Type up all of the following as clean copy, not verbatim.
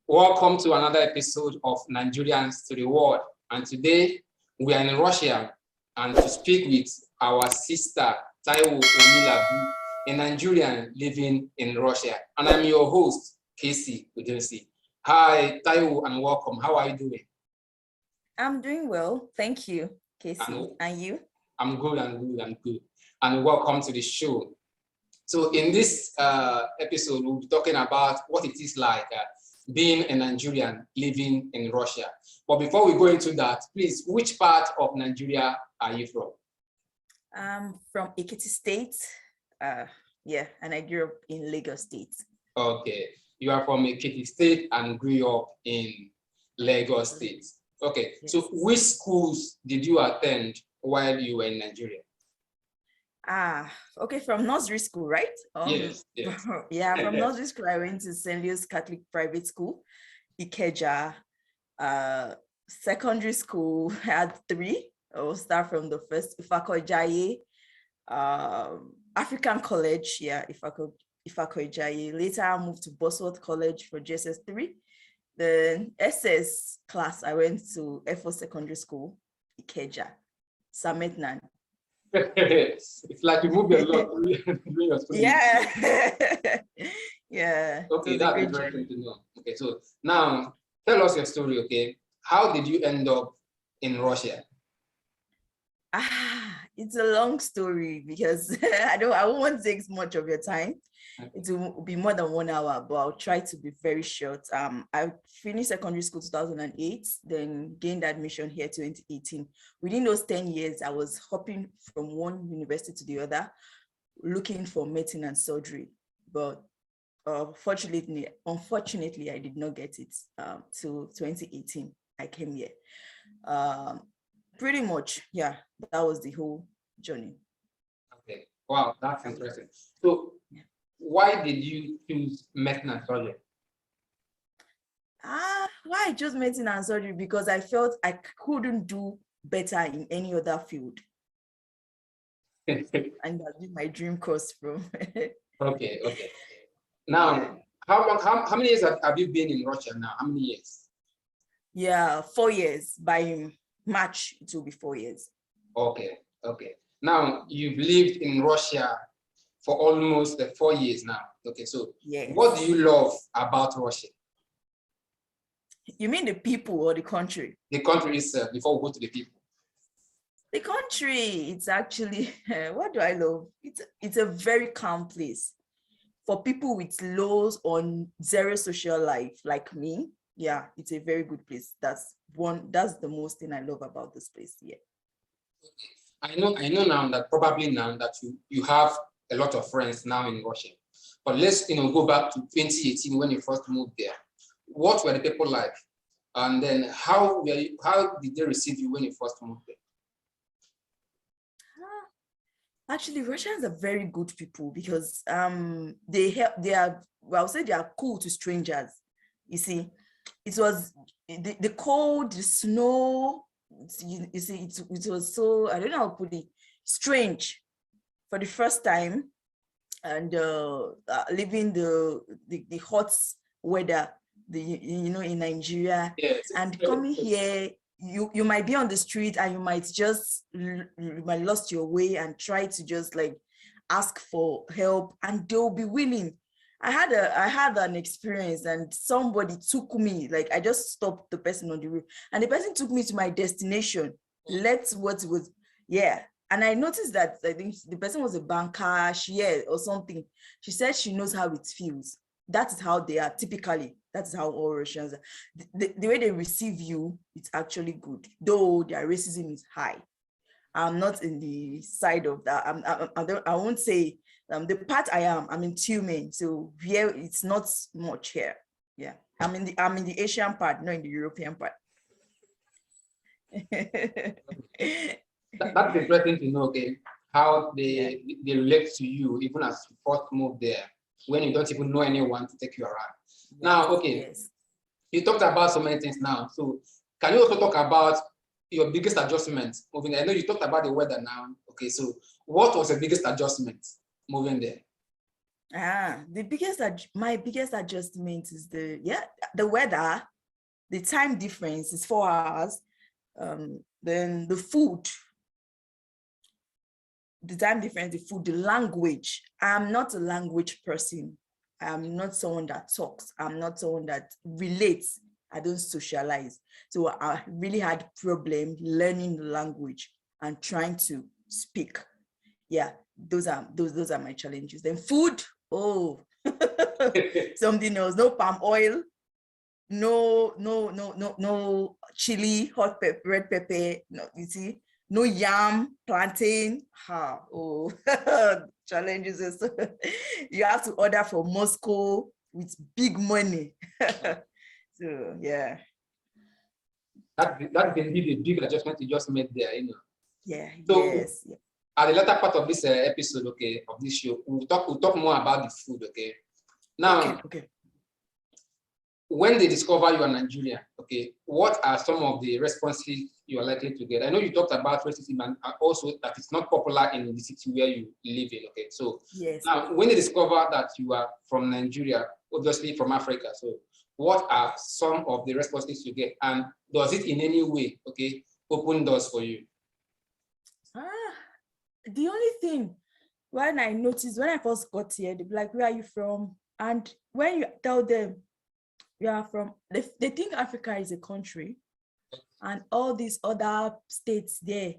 Welcome to another episode of Nigerians to the World. And today we are in Russia and to speak with our sister Taiwo Omilabu, a Nigerian living in Russia. And I'm your host, Kcee Udonsi. Hi, Taiwo, and welcome. How are you doing? I'm doing well, thank you, Kcee. And you? I'm good, I'm good. And welcome to the show. So in this episode, we'll be talking about what it is like being a Nigerian living in Russia. But before we go into that, please, which part of Nigeria are you from? I'm from Ekiti State. And I grew up in Lagos State. Okay, you are from Ekiti State and grew up in Lagos State. Okay, yes. So which schools did you attend while you were in Nigeria? Okay, from nursery school, right? Yes. Yeah, from nursery school, I went to St. Leo's Catholic Private School, Ikeja. Secondary school, I had 3. I will start from the first, Ifako-Ijaiye, African College, Ifako-Ijaiye. Later, I moved to Bosworth College for JSS3. The SS class, I went to F4 Secondary School, Ikeja, Sametnan. It's like you moved a lot during your school. Yeah. Yeah. Okay, that's interesting to know. Okay, so now tell us your story, okay? How did you end up in Russia? It's a long story because I won't want to take much of your time. Okay. It will be more than 1 hour, but I'll try to be very short. I finished secondary school 2008, then gained admission here 2018. Within those 10 years, I was hopping from one university to the other, looking for medicine and surgery. But unfortunately, I did not get it till 2018. I came here. Pretty much, yeah, that was the whole journey. Okay, wow, that's interesting. So, why did you choose medicine and surgery? Why I chose medicine and surgery? Because I felt I couldn't do better in any other field. And that's my dream course from. Okay. Now, how many years have you been in Russia now? How many years? Yeah, 4 years. By March, it will be 4 years. Okay. Now, you've lived in Russia for almost 4 years now. Okay, so yes. What do you love about Russia? You mean the people or the country? The country itself, before we go to the people. The country, it's actually, what do I love? It's a very calm place. For people with low or zero social life like me, yeah, it's a very good place. That's the most thing I love about this place here. I know now that you have a lot of friends now in Russia. But let's go back to 2018 when you first moved there. What were the people like? And then how did they receive you when you first moved there? Actually, Russians are very good people because they are cool to strangers. You see, it was the cold, the snow. You see, it was so, I don't know how to put it, strange for the first time, and living the hot weather, in Nigeria, yes, and coming here, you might be on the street and you might lost your way and try to just like ask for help, and they'll be willing. I had an experience and somebody took me, like I just stopped the person on the road and the person took me to my destination. And I noticed that I think the person was a banker, or something. She said she knows how it feels. That is how they are typically. That is how all Russians are. The way they receive you, it's actually good, though their racism is high. I'm not in the side of that. I won't say the part I'm in Tumen, so here it's not much here. Yeah, I'm in the Asian part, not in the European part. That's interesting to know, okay, how they relate to you even as you first move there, when you don't even know anyone to take you around. Yes, now, okay, yes. You talked about so many things now. So can you also talk about your biggest adjustment moving? I know you talked about the weather now. Okay, so what was the biggest adjustment moving there? My biggest adjustment is the weather, the time difference is 4 hours. Then the food, the time difference, the food, the language. I'm not a language person. I'm not someone that talks. I'm not someone that relates. I don't socialize. So I really had problem learning the language and trying to speak. Yeah, those are my challenges. Then food, oh, something else. No palm oil, no chili, hot pepper, red pepper. No, you see, no yam, plantain. Challenges. You have to order from Moscow with big money. So yeah. That's indeed a big adjustment you just made there, Yeah. So, Yes. Yeah. at the latter part of this episode, okay, of this show, we'll talk more about the food, okay. Now, Okay. when they discover you are Nigerian, okay, what are some of the responses you are likely to get? I know you talked about racism and also that it's not popular in the city where you live in, okay. So yes. Now, when they discover that you are from Nigeria, obviously from Africa, so what are some of the responses you get, and does it in any way, okay, open doors for you? The only thing when I noticed when I first got here, they'd be like, "Where are you from?" And when you tell them you are from, they think Africa is a country, and all these other states there.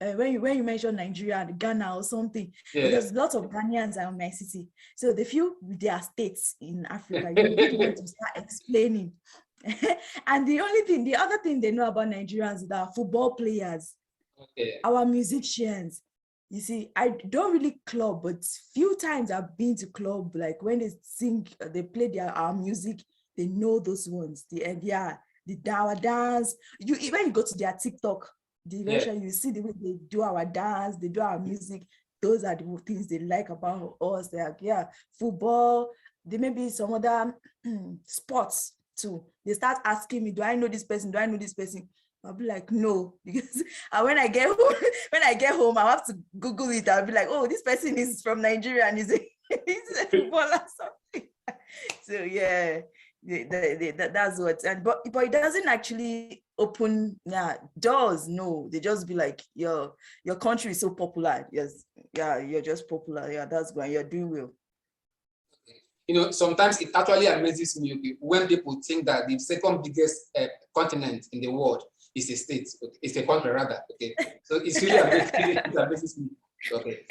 When you mention Nigeria and Ghana or something, because lots of Ghanaians are in my city, so they feel there are states in Africa. You really want to start explaining. And the other thing they know about Nigerians is our football players, our musicians. You see, I don't really club, but few times I've been to club, like when they sing, they play our music, they know those ones. Our dance. When you go to their TikTok, you see the way they do our dance, they do our music. Those are the things they like about us. They're like, football. There may be some other sports too. They start asking me, do I know this person? Do I know this person? I'll be like, no, because when I get home, I have to Google it. I'll be like, oh, this person is from Nigeria and he's a footballer or something. So yeah, that's what. But it doesn't actually open doors. No, they just be like, your country is so popular. Yes, you're just popular. Yeah, that's why you're doing well. Sometimes it actually amazes me when people think that the second biggest continent in the world is a state. It's a country rather. Okay, so it's really amazing. It amazes me. Okay.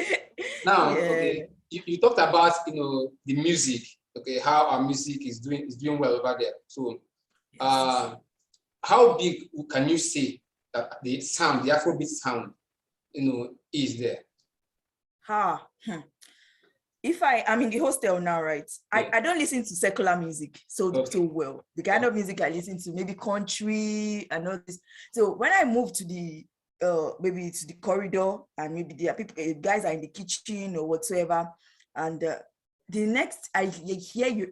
Now, you talked about the music. Okay, how our music is doing well over there. So, how big can you say that the Afrobeat sound, is there? If I'm in the hostel now, right? I don't listen to secular music so well. The kind of music I listen to, maybe country and all this. So when I move to the maybe to the corridor, and maybe there are people, guys are in the kitchen or whatsoever, and the next I hear you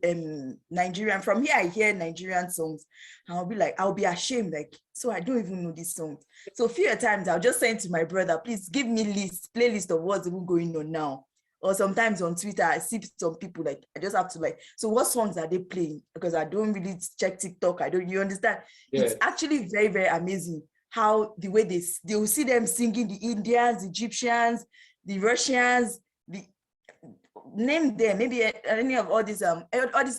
Nigerian, from here I hear Nigerian songs, and I'll be ashamed, like, so I don't even know this song. So a few times I'll just send to my brother, please give me playlist of what's even going on now. Or sometimes on Twitter, I see some people, like, I just have to so what songs are they playing? Because I don't really check TikTok. You understand? It's actually very, very amazing how the way they will see them singing, the Indians, the Egyptians, the Russians, name them, maybe any of all these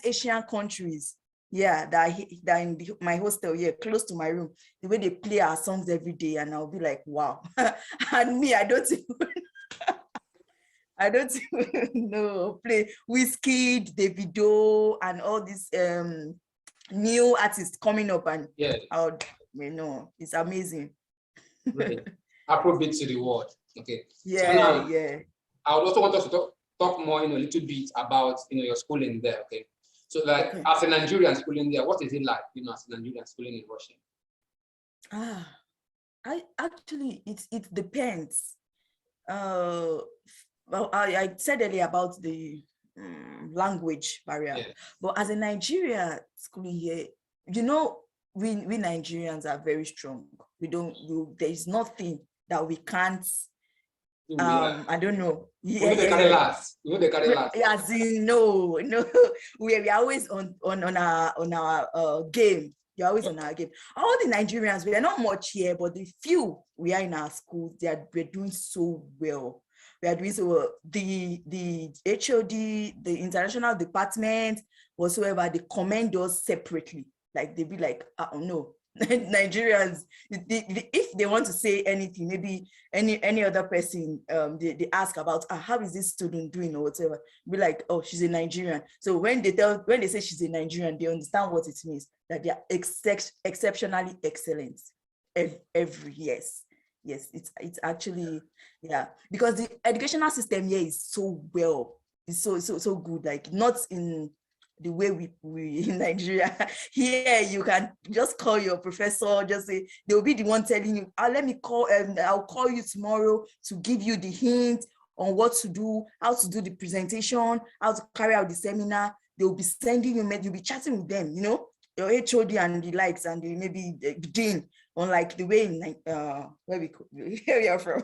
Asian countries. Yeah, that in my hostel here, close to my room, the way they play our songs every day, and I'll be like, wow. And me, I don't even know, play Whiskey, Davido, and all these new artists coming up, and it's amazing. Right. Afrobeat to the world. Okay. Yeah, so now, yeah. I would also want us to talk more, a little bit about your schooling there. Okay. So, as a Nigerian schooling there, what is it like, as a Nigerian schooling in Russia? It depends. Well, I said earlier about the language barrier, but as a Nigeria schooling here, we Nigerians are very strong. There is nothing that we can't Yeah. I don't know. We know they carry last. We know they carry last. As in, no, we are always on our game. You're always on our game. All the Nigerians, we are not much here, but the few we are in our schools, we're doing so well. We are doing so well. The HOD, the international department, whatsoever, they commend us separately. Like they be like, oh no, Nigerians, if they want to say anything, maybe any other person, they ask about how is this student doing or whatever, be like, oh, she's a Nigerian. So when they say she's a Nigerian, they understand what it means, that they are exceptionally excellent. Every yes, it's actually, yeah, because the educational system here is so well, it's so good, like not in the way we in Nigeria. Here you can just call your professor, just say, they'll be the one telling you, let me call, and I'll call you tomorrow to give you the hint on what to do, how to do the presentation, how to carry out the seminar. They'll be sending you, you'll be chatting with them, your HOD and the likes, and maybe the dean, unlike the way in where we are from.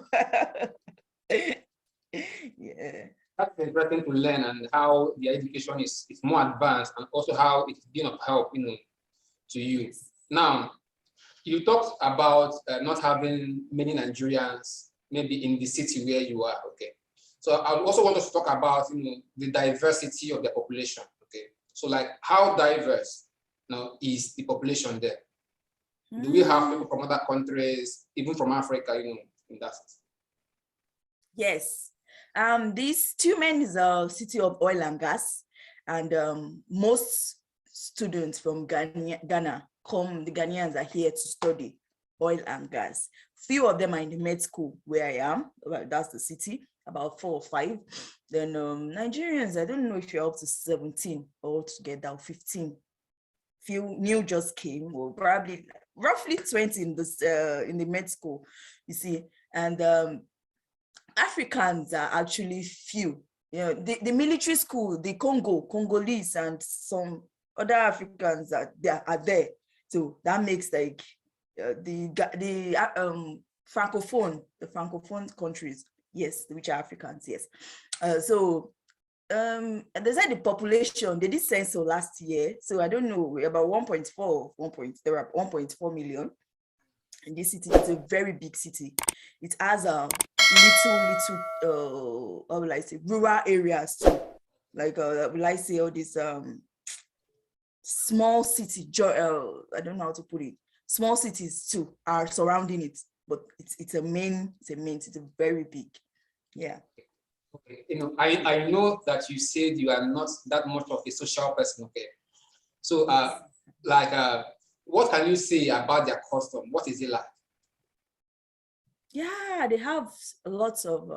Yeah. That's interesting to learn, and how the education is more advanced, and also how it's been of help, to you. Now, you talked about not having many Nigerians maybe in the city where you are. Okay, so I also want us to talk about the diversity of the population. Okay, so like how diverse is the population there? Do we have people from other countries, even from Africa, in that sense? Yes. This Tumen is a city of oil and gas, and most students from Ghana the Ghanaians are here to study oil and gas. Few of them are in the med school where I am, that's the city, about 4 or 5. Then Nigerians, I don't know if you're up to 17 altogether, 15. Few new just came, or probably roughly 20 in the med school, you see, and Africans are actually few. The military school, the Congolese, and some other Africans are there. So that makes like the francophone countries, yes, which are Africans, yes. They said the population, they did census last year, so I don't know, about there are 1.4 million in this city. It's a very big city. It has a little how will I say, rural areas too, like will I say all these small city, I don't know how to put it, small cities too are surrounding it, but it's a very big, yeah. Okay, I know that you said you are not that much of a social person. Okay, so what can you say about their custom? What is it like? Yeah, they have lots of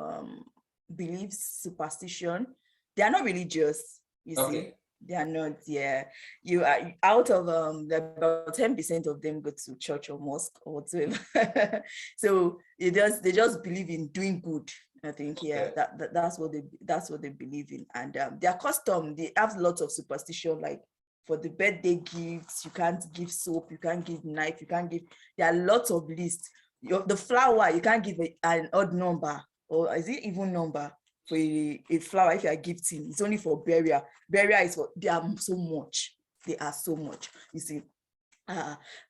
beliefs, superstition. They are not religious, you see. They are not. Yeah, you are out of about 10% of them go to church or mosque or whatever. So they just believe in doing good, I think. Yeah, that's what they believe in. And their custom, they have lots of superstition, like for the birthday gifts, you can't give soap, you can't give knife, you can't give. There are lots of lists. The flower, you can't give an odd number, or is it even number for a flower if you are gifting. It's only for burial. Burial is for, they are so much, you see.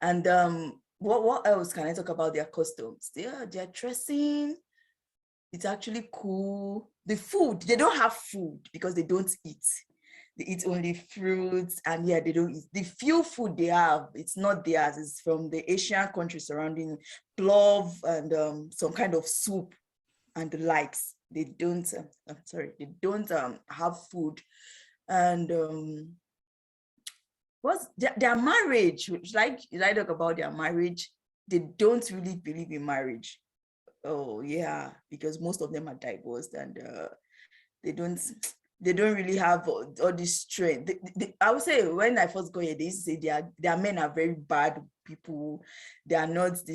And what else can I talk about their customs? Their dressing, it's actually cool. The food, they don't have food because they don't eat. They eat only fruits, and yeah, they don't eat. The few food they have, it's not theirs, it's from the Asian countries surrounding, plov and some kind of soup and the likes. They don't, have food. And what's their marriage? Like I talk about their marriage, they don't really believe in marriage. Oh yeah, because most of them are divorced, and they don't really have all this strength. I would say when I first got here, they used to say their men are very bad people. They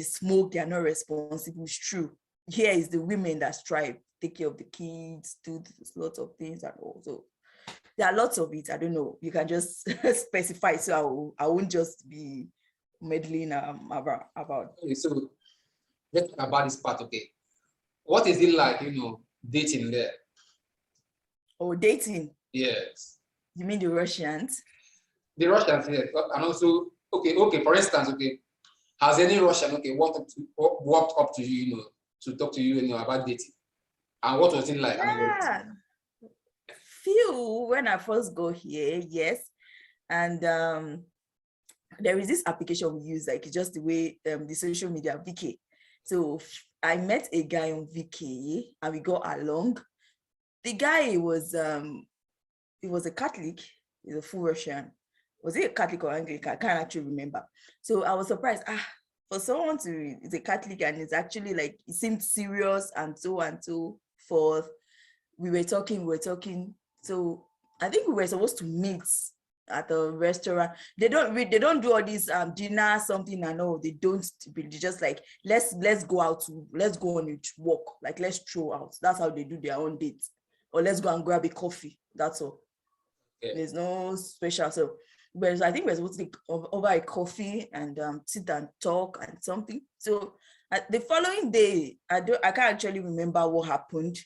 smoke, they are not responsible. It's true. Here is the women that strive, take care of the kids, do lots of things, and also there are lots of it. I don't know. You can just specify, so I won't just be meddling about. Okay, so let's talk about this part. Okay, What is it like, dating there? Or dating? Yes. You mean the Russians? The Russians, yes. And also, okay, for instance, okay, has any Russian, walked up to you, to talk to you, about dating? And what was it like? Yeah. Few when I first go here, yes. And there is this application we use, like just the way the social media VK. So I met a guy on VK and we got along. The guy was he was a Catholic, he's a full Russian. Was he a Catholic or Anglican? I can't actually remember. So I was surprised. For someone to is a Catholic and it's actually like it seemed serious and so forth. We were talking. So I think we were supposed to meet at a restaurant. They don't do all this dinner something and all. They don't. They just like let's go out let's go on a walk, like let's throw out. That's how they do their own dates. Or let's go and grab a coffee. That's all. Yeah. There's no special. So I think we're supposed to take over a coffee and sit and talk and something. So the following day, I can't actually remember what happened.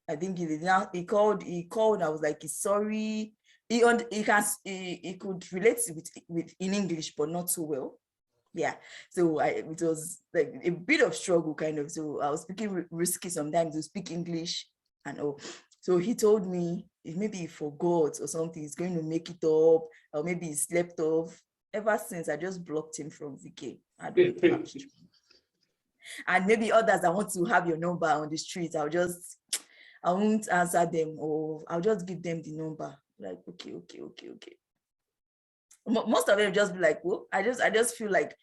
I think he called. I was like, he's sorry. He could relate with in English, but not so well. Yeah. So it was like a bit of struggle, kind of. So I was speaking risky sometimes to speak English and all. So he told me if maybe he forgot or something, he's going to make it up, or maybe he slept off. Ever since, I just blocked him from VK. I don't have and maybe others that want to have your number on the street, I won't answer them, or I'll just give them the number. Like, okay. Most of them just be like, well, I just feel like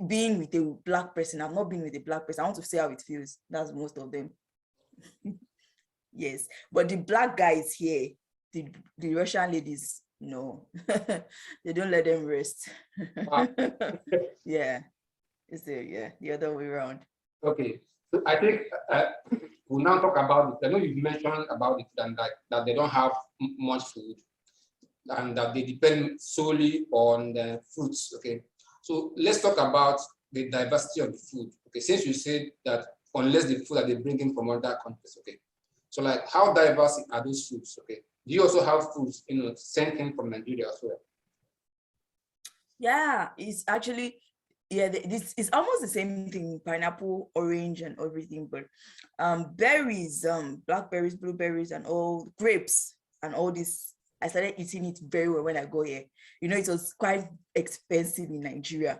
being with a black person. I've not been with a black person. I want to see how it feels. That's most of them. Yes, but the black guys here, the Russian ladies, no, they don't let them rest. Wow. Yeah, it's the other way around. Okay, so I think we'll now talk about it. I know you've mentioned about it and that they don't have much food and that they depend solely on the fruits. Okay, so let's talk about the diversity of the food. Okay, since you said that unless the food that they bring in from other countries. Okay, so like how diverse are those foods? Okay, do you also have foods sent in from Nigeria as well? Yeah, it's actually this is almost the same thing: pineapple, orange, and everything. But berries, blackberries, blueberries, and all grapes and all this. I started eating it very well when I go here. It was quite expensive in Nigeria.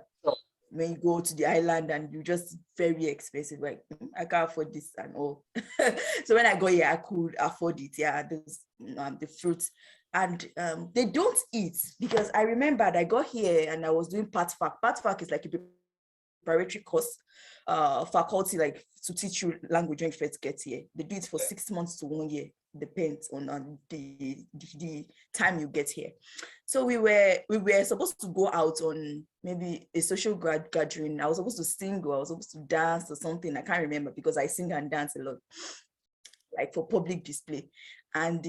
When you go to the island and you just very expensive, like I can't afford this and all. So when I go here, I could afford it. Yeah, those the fruits, and they don't eat, because I remembered I got here and I was doing PATFAC. PATFAC is like a preparatory course, faculty, like to teach you language when you first get here. They do it for 6 months to 1 year, depends on the time you get here. So we were supposed to go out on maybe a social gathering. I was supposed to sing, or I was supposed to dance or something. I can't remember, because I sing and dance a lot, like for public display. And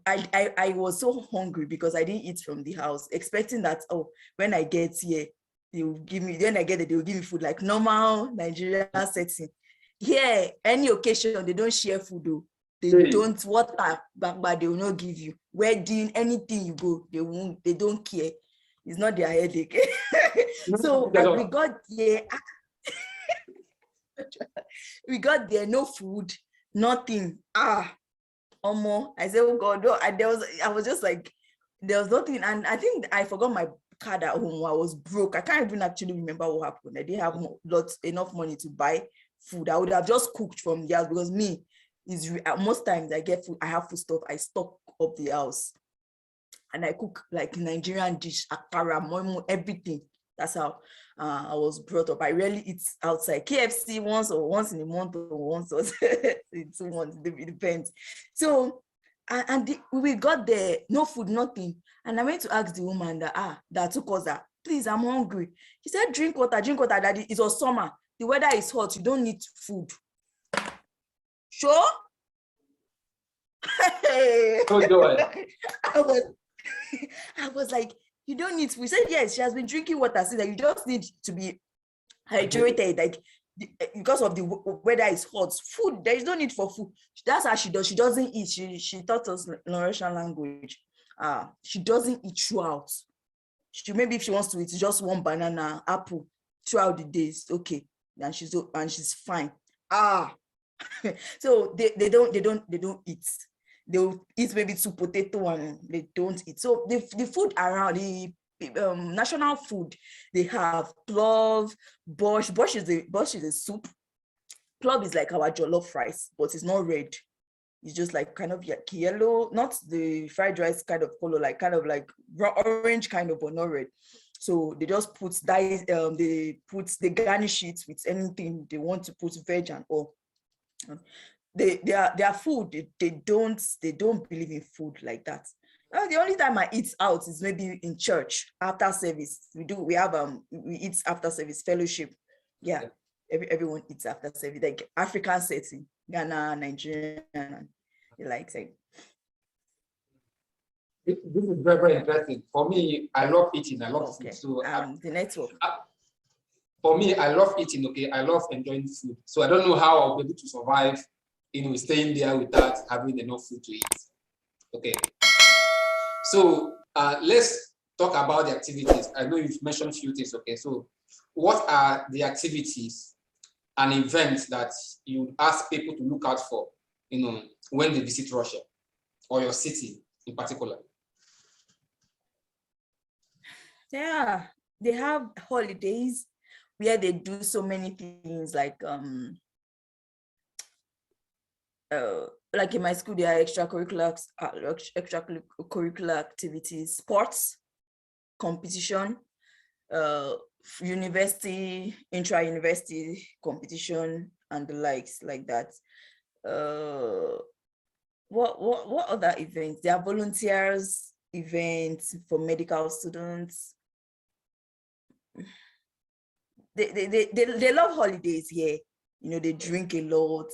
I was so hungry because I didn't eat from the house, expecting that, oh, when I get here, they will give me, when I get there, they will give me food like normal Nigerian setting. Here, any occasion, they don't share food though. They don't, water, but they will not give you. Wedding, anything you go, they don't care. It's not their headache. So as we got there, no food, nothing. Omo, I said, oh God, no. I was just like, there was nothing. And I think I forgot my card at home. I was broke. I can't even actually remember what happened. I didn't have enough money to buy food. I would have just cooked from the house, because most times I get food, I have food stuff, I stock up the house and I cook like Nigerian dish, akara, moimo, everything. That's how I was brought up. I rarely eat outside. KFC once in a month, or once or 2 months, it depends. So we got there, no food, nothing. And I went to ask the woman that took us that, please, I'm hungry. She said, drink water, Daddy. It was summer. The weather is hot. You don't need food. Sure? Oh, joy. I was like, you don't need food. She said, yes, she has been drinking water since. Like, you just need to be hydrated. Like, because of the weather is hot, food, there is no need for food. That's how she does. She doesn't eat. She taught us Russian language. She doesn't eat throughout. Maybe if she wants to eat just one banana, apple throughout the days, okay, and she's fine. So they don't eat. They'll eat maybe two potato and they don't eat. So the food around, the national food, they have plov, borscht. Borscht is a soup. Plov is like our jollof rice, but it's not red. It's just like kind of yellow, not the fried rice kind of color, like kind of like orange kind of, but not red. So they just put they garnish it with anything they want to put, veg and all. Their food, they don't believe in food like that. The only time I eat out is maybe in church after service. We eat after service fellowship. Yeah, everyone eats after service, like African setting, Ghana, Nigerian, you like saying. This is very, very interesting. For me, I love eating. I love food. So the network. For me, I love eating. Okay, I love enjoying food. So I don't know how I'll be able to survive, staying there without having enough food to eat. Okay. So let's talk about the activities. I know you've mentioned a few things. Okay, so what are the activities and events that you ask people to look out for, when they visit Russia or your city in particular? Yeah, they have holidays where they do so many things, like in my school, there are extracurricular activities, sports, competition, university, intra-university competition, and the likes like that. What other events? There are volunteers events for medical students. They love holidays here. They drink a lot.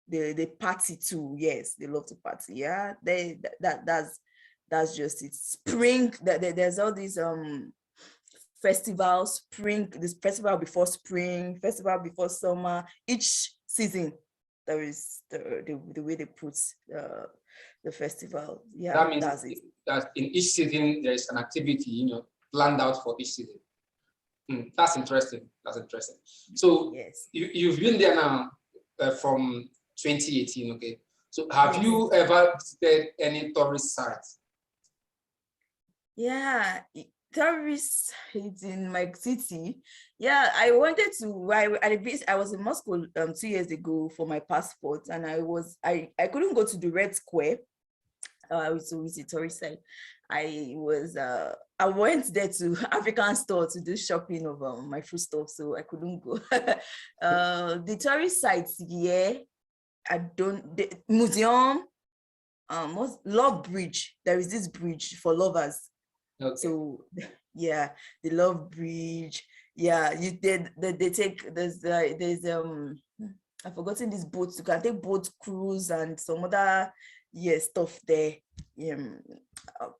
They party too. Yes, they love to party. Yeah, that's just it. Spring, there's all these festivals. Spring, this festival before spring, festival before summer. Each season there is the way they put the festival. Yeah, that means that's it. That in each season there is an activity, planned out for each season. That's interesting. That's interesting. So yes, you've been there now from 2018. Okay. So have you ever visited any tourist sites? Yeah, tourists in my city. Yeah, I wanted to. I was in Moscow 2 years ago for my passport, and I couldn't go to the Red Square. I was a tourist site. I went there to African store to do shopping of my food stuff, so I couldn't go. The tourist sites, yeah, the museum, Love Bridge. There is this bridge for lovers. Okay. So yeah, the Love Bridge. Yeah, they take there's I've forgotten these boats. You can take boat cruise and some other stuff there.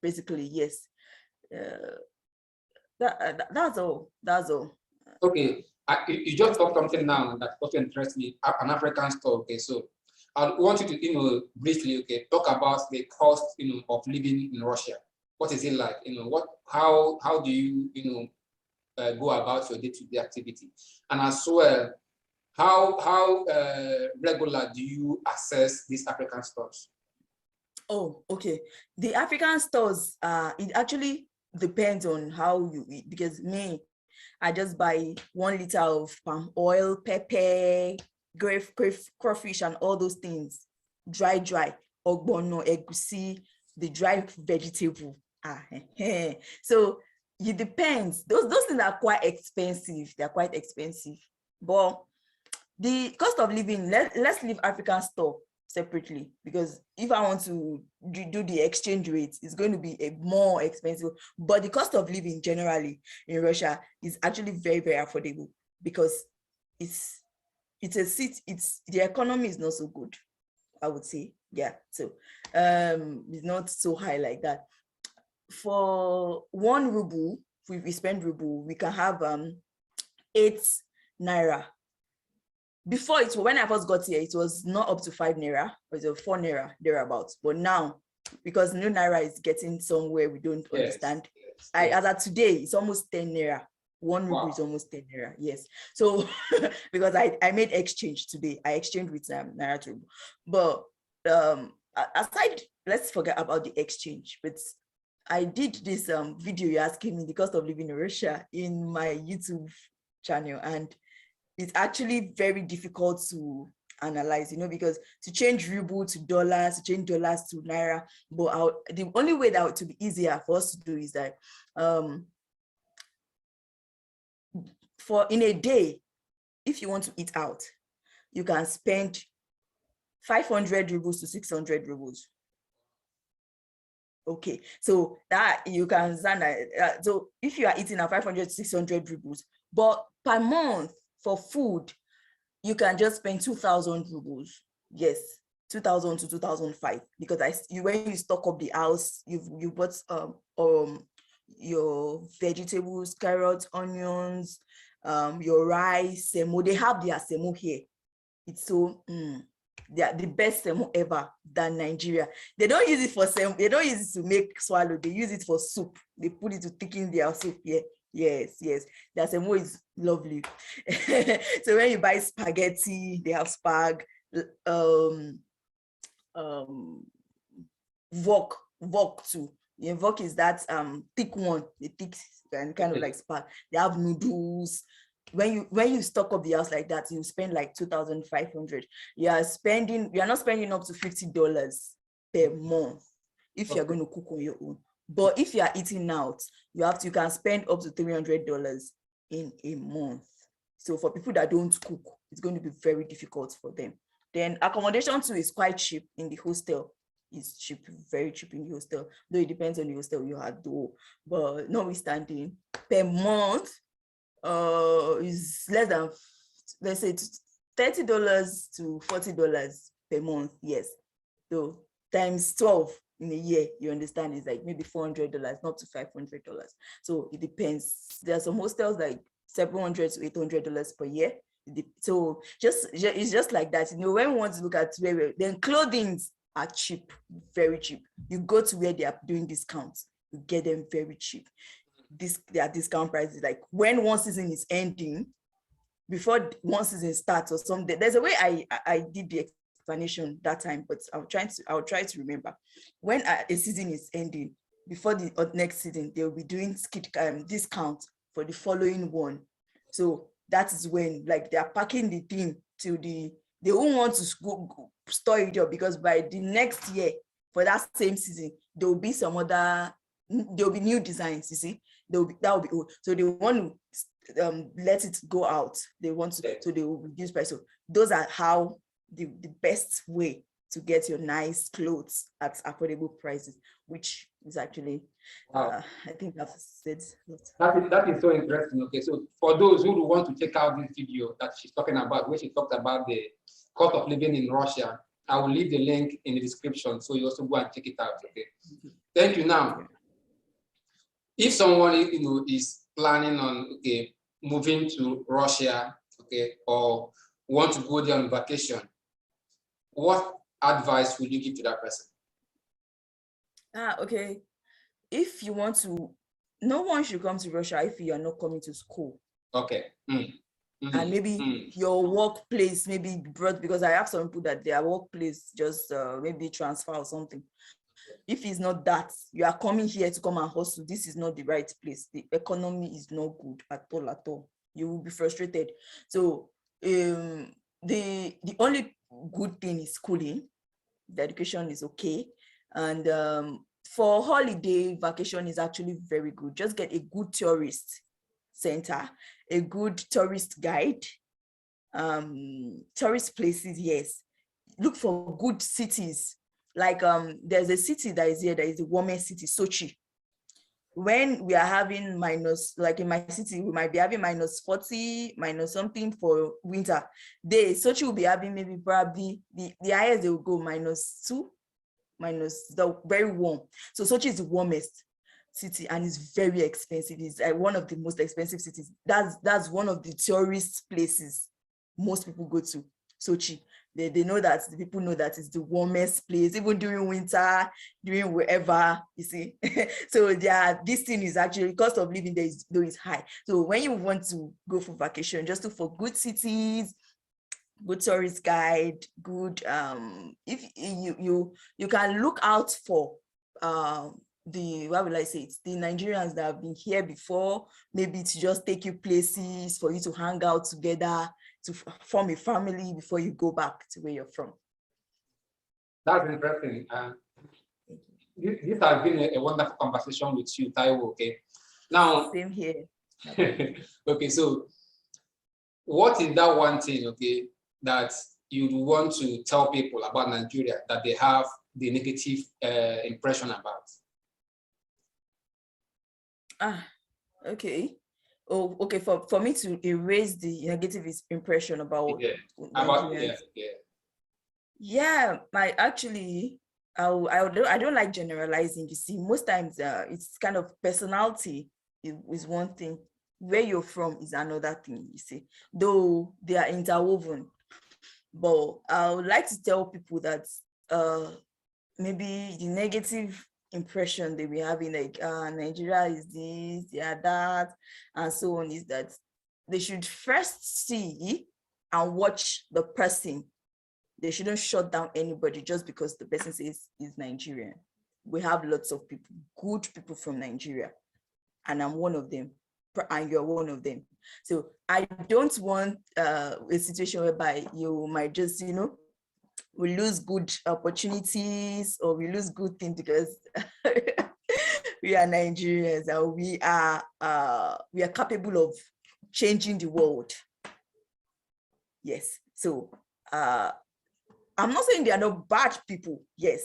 Basically, yes. That's all. Okay, you just talked something now that also interests me. An African store. Okay, so I want you to briefly talk about the cost of living in Russia. What is it like? How do you go about your day-to-day activity, and as well, how regular do you access these African stores? Oh, okay. The African stores, it actually depends on how you eat, because I just buy 1 liter of palm oil, pepper, crawfish, and all those things. Dry, ogbono, egusi, the dry vegetable. So it depends. Those things are quite expensive. They're quite expensive. But the cost of living, let's leave African store separately, because if I want to do the exchange rate, it's going to be more expensive. But the cost of living generally in Russia is actually very, very affordable, because the economy is not so good, I would say. Yeah, so it's not so high like that. For 1 ruble, if we spend ruble, we can have 8 naira. before it, when I first got here, it was not up to 5 naira, it was 4 naira thereabouts. But now, because new naira is getting somewhere we don't understand, as of today, it's almost 10 naira. 1 ruble is almost 10 naira. Yes. So because I made exchange today, I exchanged with naira to ruble. But aside, let's forget about the exchange. But I did this video you're asking me the cost of living in Russia in my YouTube channel, and it's actually very difficult to analyze, because to change ruble to dollars, to change dollars to naira, but the only way that would be easier for us to do is that for in a day, if you want to eat out, you can spend 500 rubles to 600 rubles. Okay, so that you can understand that. So if you are eating at 500 to 600 rubles, but per month for food, you can just spend 2,000 rubles. Yes, 2,000 to 2,005, because when you stock up the house, you bought your vegetables, carrots, onions, your rice, semo. They have their semo here. It's so they are the best semo ever than Nigeria. They don't use it for semo. They don't use it to make swallow. They use it for soup. They put it to thicken their soup here. Yes. Their semo is lovely. So when you buy spaghetti, they have spag. Wok too. The wok is that thick one, the thick and kind of like spag. They have noodles. When you stock up the house like that, you spend like 2,500. You are not spending up to $50 per month if you're going to cook on your own. But if you are eating out, you can spend up to $300 in a month. So for people that don't cook, it's going to be very difficult for them. Then accommodation too is quite cheap in the hostel. It's cheap, very cheap in the hostel. Though it depends on the hostel you have though. But notwithstanding, per month, is less than, let's say, $30 to $40 per month. Yes. So times 12 in a year, you understand, is like maybe $400, not to $500. So it depends. There are some hostels like $700 to $800 per year. So it's just like that. When we want to look at then clothing are cheap, very cheap. You go to where they are doing discounts, you get them very cheap. Their discount prices, like when one season is ending, before one season starts or something. There's a way I did the explanation that time, but I'll try to remember. When a season is ending, before the next season, they'll be doing discount for the following one. So that is when, like, they are packing the thing to they won't want to go store it up, because by the next year for that same season, there will be there'll be new designs, you see. That will be old. So they want to let it go out. They want to, so they will reduce price. So those are how the best way to get your nice clothes at affordable prices, which is actually, I think I've said that is so interesting. Okay, so for those who want to check out this video that she's talking about, where she talked about the cost of living in Russia, I will leave the link in the description, so you also go and check it out. Okay, thank you. Now, if someone is planning on moving to Russia, or want to go there on vacation, what advice would you give to that person? Okay. If you want to, no one should come to Russia if you are not coming to school. Okay. And maybe your workplace maybe brought, because I have some people that their workplace just maybe transfer or something. If it's not that, you are coming here to come and hustle, this is not the right place. The economy is not good at all. You will be frustrated. So the only good thing is schooling. The education is okay. And for holiday, vacation is actually very good. Just get a good tourist center, a good tourist guide, tourist places, yes. Look for good cities. Like there's a city that is here that is the warmest city, Sochi. When we are having minus, like in my city, we might be having -40, minus something for winter. Sochi will be having maybe probably the highest they will go -2, minus the very warm. So Sochi is the warmest city and it's very expensive. It's one of the most expensive cities. That's one of the tourist places most people go to Sochi. They know that the people know that it's the warmest place, even during winter, during wherever, you see. So this thing is actually, cost of living there is high. So when you want to go for vacation, just look for good cities, good tourist guide, good if you can look out for what will I say, it's the Nigerians that have been here before, maybe to just take you places for you to hang out together, to form a family before you go back to where you're from. That's interesting. This has been a wonderful conversation with you, Taiwo. Okay, now same here. Okay, so what is that one thing, okay, that you want to tell people about Nigeria that they have the negative impression about? Okay. Oh, okay. For me to erase the negative impression about Nigerians. Yeah, I don't like generalizing. You see, most times it's kind of personality is one thing. Where you're from is another thing, you see, though they are interwoven. But I would like to tell people that maybe the negative impression they be having, like Nigeria is this, they are that, and so on, is that they should first see and watch the person. They shouldn't shut down anybody just because the person says is Nigerian. We have lots of people, good people from Nigeria, and I'm one of them, and you're one of them. So I don't want a situation whereby you might just, we lose good opportunities or we lose good things because we are Nigerians and we are capable of changing the world. Yes. So I'm not saying they are not bad people. Yes.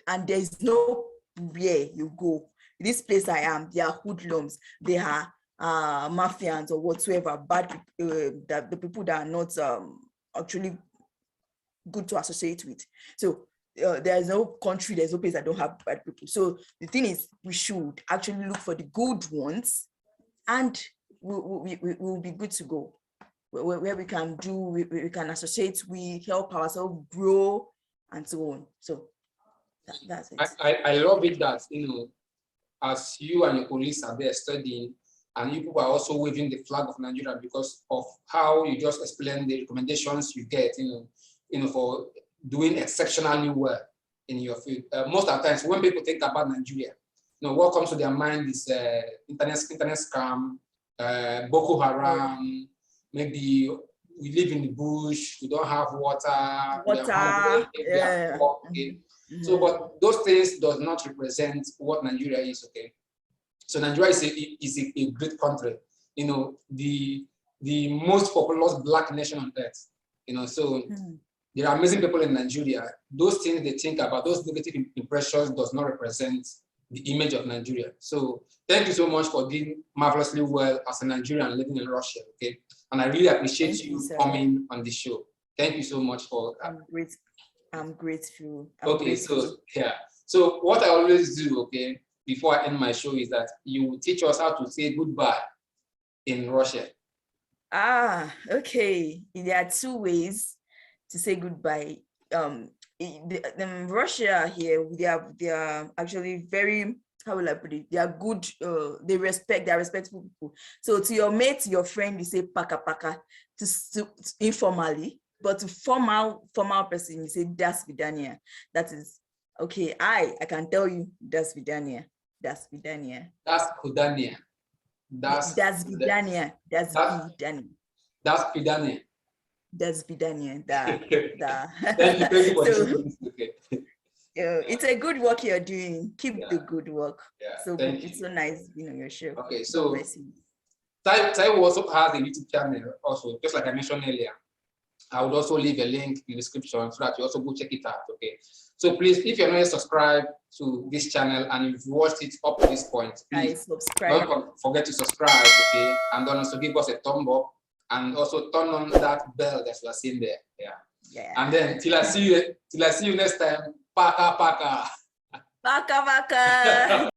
And there's no where you go. This place I am, they are hoodlums. They are mafians or whatsoever, bad people, the people that are not actually good to associate with. So there's no country, there's no place that don't have bad people. So the thing is, we should actually look for the good ones, and we'll be good to go. Where we can do, we can associate, we help ourselves grow, and so on. So that's it. I love it that, as you and your colleagues are there studying, and you people are also waving the flag of Nigeria because of how you just explained the recommendations you get, for doing exceptionally well in your field. Most of the times when people think about Nigeria, what comes to their mind is internet scam, Boko Haram, maybe we live in the bush, we don't have water, we are hungry, we are poor, okay? So, but those things does not represent what Nigeria is, okay? So Nigeria is a great country, the most populous Black nation on earth, so there are amazing people in Nigeria. Those things they think about, those negative impressions does not represent the image of Nigeria. So thank you so much for doing marvelously well as a Nigerian living in Russia, okay? And I really appreciate you coming on the show. Thank you so much for that. I'm grateful. So yeah. So what I always do, okay, before I end my show is that you teach us how to say goodbye in Russia. Okay. There are two ways to say goodbye. In Russia here, they are actually very, how will I put it? They are good. They are respectful people. So to your mate, your friend, you say paka paka to informally, but to formal person, you say das vidania. That is okay. I can tell you das vidania. Das vidania. Das vidania. Das vidania. Das vidania. Das vidania. Das vidania. Thank you for this. Okay. It's a good work you're doing. Keep the good work. Yeah, so it's so nice being on your show. Okay, so Taiwo also has a YouTube channel also, just like I mentioned earlier. I would also leave a link in the description so that you also go check it out. Okay. So please, if you're not yet subscribed to this channel and you've watched it up to this point, please don't forget to subscribe, okay? And then also give us a thumb up and also turn on that bell that you are seeing there. Yeah. And then till I see you next time. Paka paka. Paka paka.